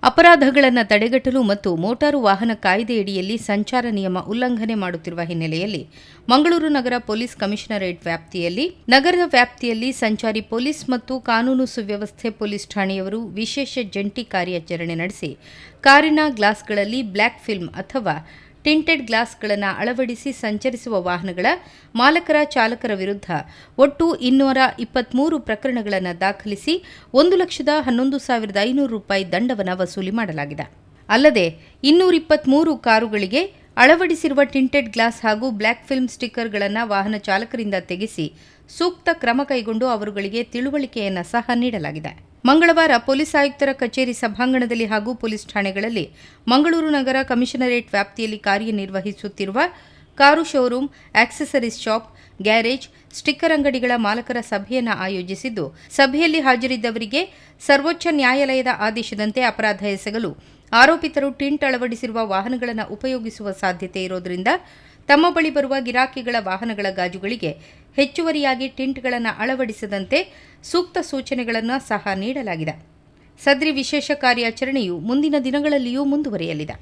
ಅಪರಾಧಗಳನ್ನು ತಡೆಗಟ್ಟಲು ಮತ್ತು ಮೋಟಾರು ವಾಹನ ಕಾಯ್ದೆಯಡಿಯಲ್ಲಿ ಸಂಚಾರ ನಿಯಮ ಉಲ್ಲಂಘನೆ ಮಾಡುತ್ತಿರುವ ಹಿನ್ನೆಲೆಯಲ್ಲಿ ಮಂಗಳೂರು ನಗರ ಪೊಲೀಸ್ ಕಮಿಷನರೇಟ್ ವ್ಯಾಪ್ತಿಯಲ್ಲಿ ನಗರದ ವ್ಯಾಪ್ತಿಯಲ್ಲಿ ಸಂಚಾರಿ ಪೊಲೀಸ್ ಮತ್ತು ಕಾನೂನು ಸುವ್ಯವಸ್ಥೆ ಪೊಲೀಸ್ ಠಾಣೆಯವರು ವಿಶೇಷ ಜಂಟಿ ಕಾರ್ಯಾಚರಣೆ ನಡೆಸಿ ಕಾರಿನ ಗ್ಲಾಸ್ಗಳಲ್ಲಿ ಬ್ಲ್ಯಾಕ್ ಫಿಲ್ಮ್ ಅಥವಾ ಟಿಂಟೆಡ್ ಗ್ಲಾಸ್ಗಳನ್ನು ಅಳವಡಿಸಿ ಸಂಚರಿಸುವ ವಾಹನಗಳ ಮಾಲಕರ ಚಾಲಕರ ವಿರುದ್ಧ ಒಟ್ಟು 223 ಪ್ರಕರಣಗಳನ್ನು ದಾಖಲಿಸಿ 1,11,500 ರೂಪಾಯಿ ದಂಡವನ್ನು ವಸೂಲಿ ಮಾಡಲಾಗಿದೆ. ಅಲ್ಲದೆ 223 ಕಾರುಗಳಿಗೆ ಅಳವಡಿಸಿರುವ ಟಿಂಟೆಡ್ ಗ್ಲಾಸ್ ಹಾಗೂ ಬ್ಲ್ಯಾಕ್ ಫಿಲ್ಮ್ ಸ್ಟಿಕ್ಕರ್ಗಳನ್ನು ವಾಹನ ಚಾಲಕರಿಂದ ತೆಗೆಸಿ ಸೂಕ್ತ ಕ್ರಮ ಕೈಗೊಂಡು ಅವರುಗಳಿಗೆ ತಿಳುವಳಿಕೆಯನ್ನು ಸಹ ನೀಡಲಾಗಿದೆ. ಮಂಗಳವಾರ ಪೊಲೀಸ್ ಆಯುಕ್ತರ ಕಚೇರಿ ಸಭಾಂಗಣದಲ್ಲಿ ಹಾಗೂ ಪೊಲೀಸ್ ಠಾಣೆಗಳಲ್ಲಿ ಮಂಗಳೂರು ನಗರ ಕಮಿಷನರೇಟ್ ವ್ಯಾಪ್ತಿಯಲ್ಲಿ ಕಾರ್ಯನಿರ್ವಹಿಸುತ್ತಿರುವ car showroom, accessories shop, garage, sticker ಅಂಗಡಿಗಳ ಮಾಲಕರ ಸಭೆಯನ್ನು ಆಯೋಜಿಸಿದ್ದು, ಸಭೆಯಲ್ಲಿ ಹಾಜರಿದ್ದವರಿಗೆ ಸರ್ವೋಚ್ಚ ನ್ಯಾಯಾಲಯದ ಆದೇಶದಂತೆ ಅಪರಾಧ ಎಸಗಲು ಆರೋಪಿತರು ಟಿಂಟ್ ಅಳವಡಿಸಿರುವ ವಾಹನಗಳನ್ನು ಉಪಯೋಗಿಸುವ ಸಾಧ್ಯತೆ ಇರುವುದರಿಂದ ತಮ್ಮ ಬಳಿ ಬರುವ ಗಿರಾಕಿಗಳ ವಾಹನಗಳ ಗಾಜುಗಳಿಗೆ ಹೆಚ್ಚುವರಿಯಾಗಿ ಟಿಂಟ್ಗಳನ್ನು ಅಳವಡಿಸದಂತೆ ಸೂಕ್ತ ಸೂಚನೆಗಳನ್ನು ಸಹ ನೀಡಲಾಗಿದೆ. ಸದ್ರಿ ವಿಶೇಷ ಕಾರ್ಯಾಚರಣೆಯು ಮುಂದಿನ ದಿನಗಳಲ್ಲಿಯೂ ಮುಂದುವರಿಯಲಿದೆ.